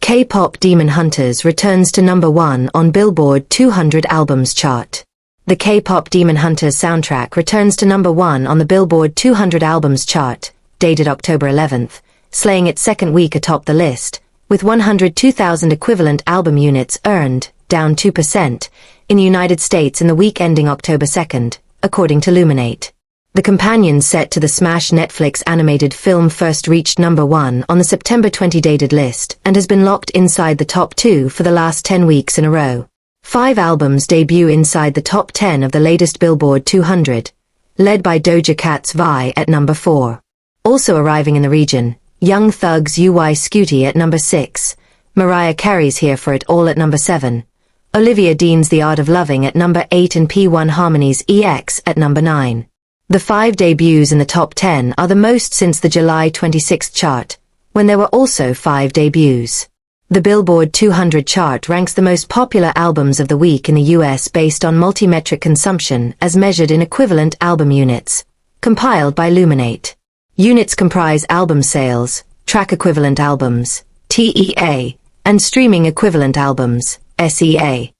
K-Pop Demon Hunters returns to number 1 on Billboard 200 Albums chart. The K-Pop Demon Hunters soundtrack returns to number 1 on the Billboard 200 Albums chart, dated October 11th, slaying its second week atop the list, with 102,000 equivalent album units earned, down 2%, in the United States in the week ending October 2nd, according to Luminate. The companion set to the smash Netflix animated film first reached number 1 on the September 20 dated list and has been locked inside the top 2 for the last 10 weeks in a row. 5 albums debut inside the top 10 of the latest Billboard 200, led by Doja Cat's Vi at number 4. Also arriving in the region, Young Thug's SCUTI at number 6, Mariah Carey's Here for It All at number 7, Olivia Dean's The Art of Loving at number 8 and P1 Harmony's EX at number 9. The 5 debuts in the top 10 are the most since the July 26th chart, when there were also 5 debuts. The Billboard 200 chart ranks the most popular albums of the week in the US based on multi-metric consumption as measured in equivalent album units, compiled by Luminate. Units comprise album sales, track equivalent albums, TEA, and streaming equivalent albums, SEA.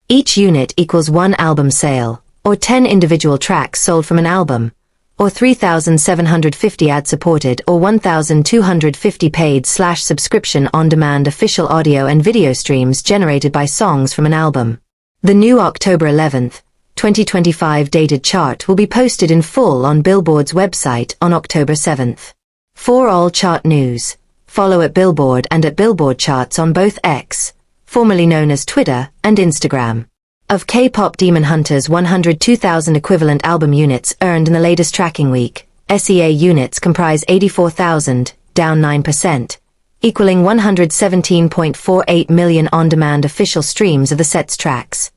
Each unit equals 1 album sale, or 10 individual tracks sold from an album, or 3,750 ad-supported or 1,250 paid/subscription on-demand official audio and video streams generated by songs from an album. The new October 11th, 2025 dated chart will be posted in full on Billboard's website on October 7th. For all chart news, follow at Billboard and at Billboard Charts on both X, formerly known as Twitter, and Instagram. Of K-Pop Demon Hunters' 102,000 equivalent album units earned in the latest tracking week, SEA units comprise 84,000, down 9%, equaling 117.48 million on-demand official streams of the set's tracks.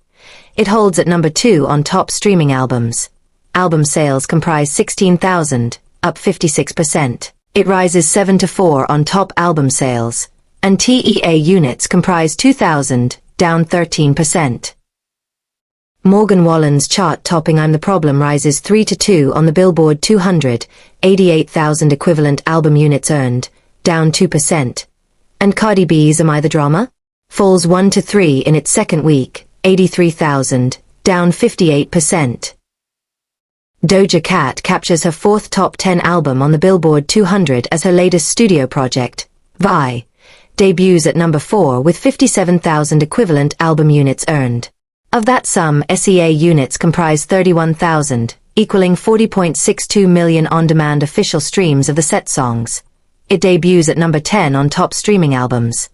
It holds at number 2 on top streaming albums. Album sales comprise 16,000, up 56%. It rises 7 to 4 on top album sales, and TEA units comprise 2,000, down 13%. Morgan Wallen's chart-topping I'm the Problem rises 3 to 2 on the Billboard 200, 88,000 equivalent album units earned, down 2%. And Cardi B's Am I the Drama? Falls 1 to 3 in its second week, 83,000, down 58%. Doja Cat captures her 4th top 10 album on the Billboard 200 as her latest studio project, Vi, debuts at number 4 with 57,000 equivalent album units earned. Of that sum, SEA units comprise 31,000, equaling 40.62 million on-demand official streams of the set songs. It debuts at number 10 on top streaming albums.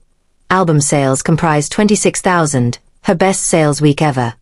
Album sales comprise 26,000, her best sales week ever.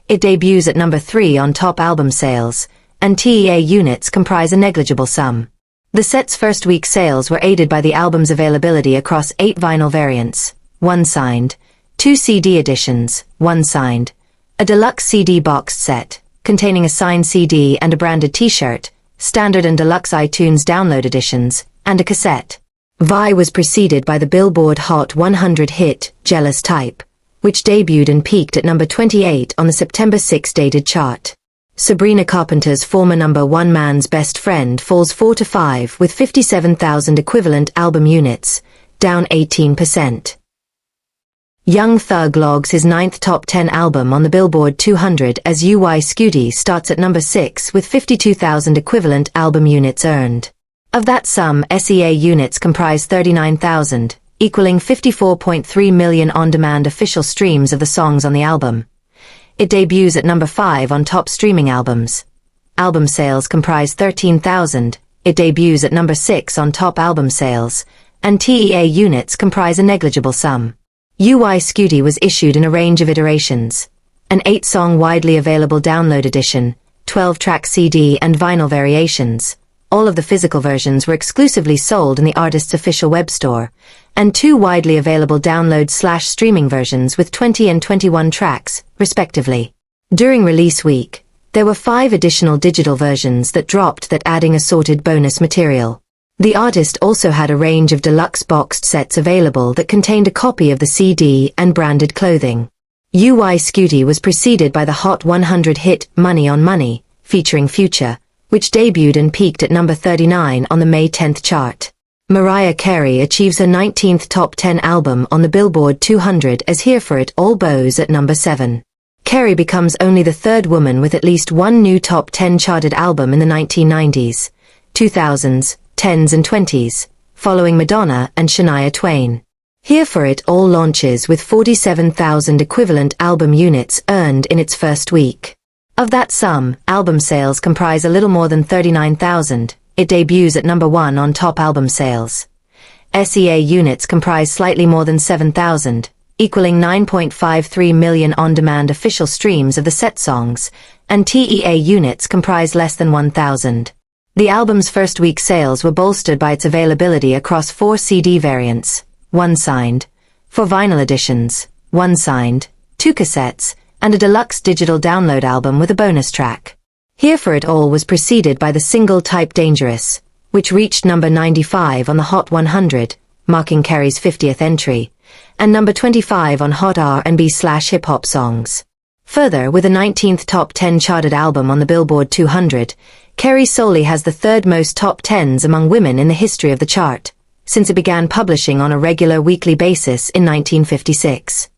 It debuts at number 3 on top album sales, and TEA units comprise a negligible sum. The set's first week sales were aided by the album's availability across 8 vinyl variants, 1 signed, 2 CD editions, 1 signed, a deluxe CD boxed set, containing a signed CD and a branded t-shirt, standard and deluxe iTunes download editions, and a cassette. Vi was preceded by the Billboard Hot 100 hit, Jealous Type, which debuted and peaked at number 28 on the September 6 dated chart. Sabrina Carpenter's former number 1 Man's Best Friend falls 4 to 5 with 57,000 equivalent album units, down 18%. Young Thug logs his 9th top 10 album on the Billboard 200 as SCUTI starts at number 6 with 52,000 equivalent album units earned. Of that sum, SEA units comprise 39,000, equaling 54.3 million on-demand official streams of the songs on the album. It debuts at number 5 on top streaming albums. Album sales comprise 13,000, it debuts at number 6 on top album sales, and TEA units comprise a negligible sum. SCUTI was issued in a range of iterations. An 8-song widely available download edition, 12-track CD and vinyl variations. All of the physical versions were exclusively sold in the artist's official web store, and 2 widely available download/streaming versions with 20 and 21 tracks, respectively. During release week, there were 5 additional digital versions that dropped that adding assorted bonus material. The artist also had a range of deluxe boxed sets available that contained a copy of the CD and branded clothing. SCUTI was preceded by the Hot 100 hit Money on Money, featuring Future, which debuted and peaked at number 39 on the May 10th chart. Mariah Carey achieves her 19th top 10 album on the Billboard 200 as Here For It All bows at number 7. Carey becomes only the third woman with at least one new top 10 charted album in the 1990s, 2000s, 10s and 20s, following Madonna and Shania Twain. Here For It All launches with 47,000 equivalent album units earned in its first week. Of that sum, album sales comprise a little more than 39,000. It debuts at number 1 on top album sales. SEA units comprise slightly more than 7,000, equaling 9.53 million on-demand official streams of the Sept songs, and TEA units comprise less than 1,000. The album's first week sales were bolstered by its availability across 4 CD variants, 1 signed, 4 vinyl editions, 1 signed, 2 cassettes, and a deluxe digital download album with a bonus track. Here For It All was preceded by the single Type Dangerous, which reached number 95 on the Hot 100, marking Carey's 50th entry, and number 25 on Hot R&B/hip-hop songs. Further, with a 19th top 10 charted album on the Billboard 200, Carey solely has the third most top 10s among women in the history of the chart, since it began publishing on a regular weekly basis in 1956.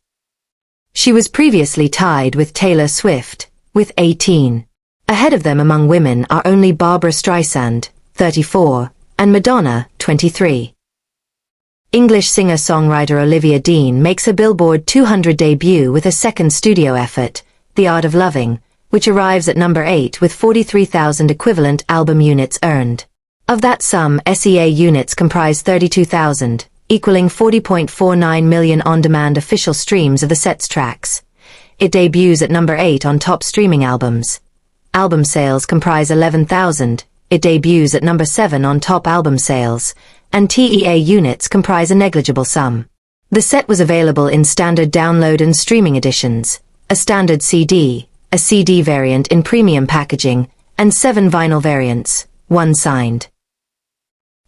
She was previously tied with Taylor Swift, with 18. Ahead of them among women are only Barbra Streisand, 34, and Madonna, 23. English singer-songwriter Olivia Dean makes her Billboard 200 debut with a second studio effort, The Art of Loving, which arrives at number 8 with 43,000 equivalent album units earned. Of that sum, SEA units comprise 32,000, equaling 40.49 million on-demand official streams of the Sept's tracks. It debuts at number 8 on top streaming albums. Album sales comprise 11,000, it debuts at number 7 on top album sales, and TEA units comprise a negligible sum. The set was available in standard download and streaming editions, a standard CD, a CD variant in premium packaging, and 7 vinyl variants, 1 signed.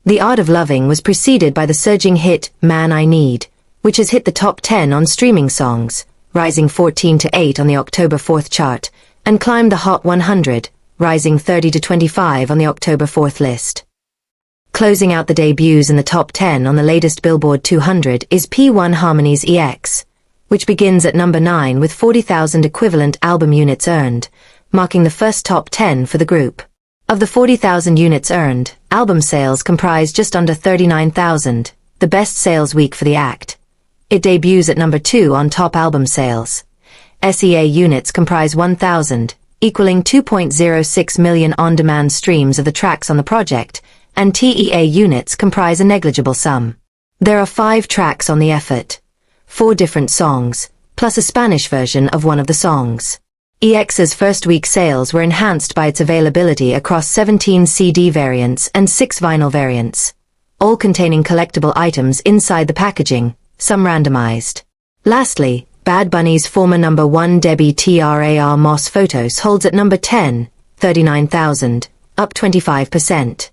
The Art of Loving was preceded by the surging hit Man I Need, which has hit the top 10 on streaming songs, rising 14 to 8 on the October 4th chart, and climbed the Hot 100, rising 30 to 25 on the October 4th list. Closing out the debuts in the top 10 on the latest Billboard 200 is P1 Harmony's EX, which begins at number 9 with 40,000 equivalent album units earned, marking the first top 10 for the group. Of the 40,000 units earned, album sales comprise just under 39,000, the best sales week for the act. It debuts at number 2 on top album sales. SEA units comprise 1,000, equaling 2.06 million on-demand streams of the tracks on the project, and TEA units comprise a negligible sum. There are 5 tracks on the effort, 4 different songs, plus a Spanish version of one of the songs. EX's first week sales were enhanced by its availability across 17 CD variants and 6 vinyl variants, all containing collectible items inside the packaging, some randomized. Lastly, Bad Bunny's former number 1 Debbie Trar Moss Photos holds at number 10, 39,000, up 25%.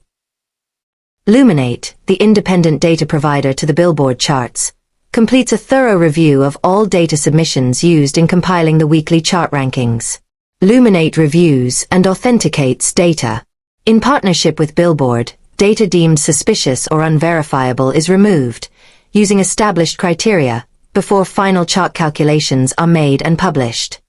Luminate, the independent data provider to the Billboard charts, completes a thorough review of all data submissions used in compiling the weekly chart rankings. Luminate reviews and authenticates data. In partnership with Billboard, data deemed suspicious or unverifiable is removed, using established criteria, before final chart calculations are made and published.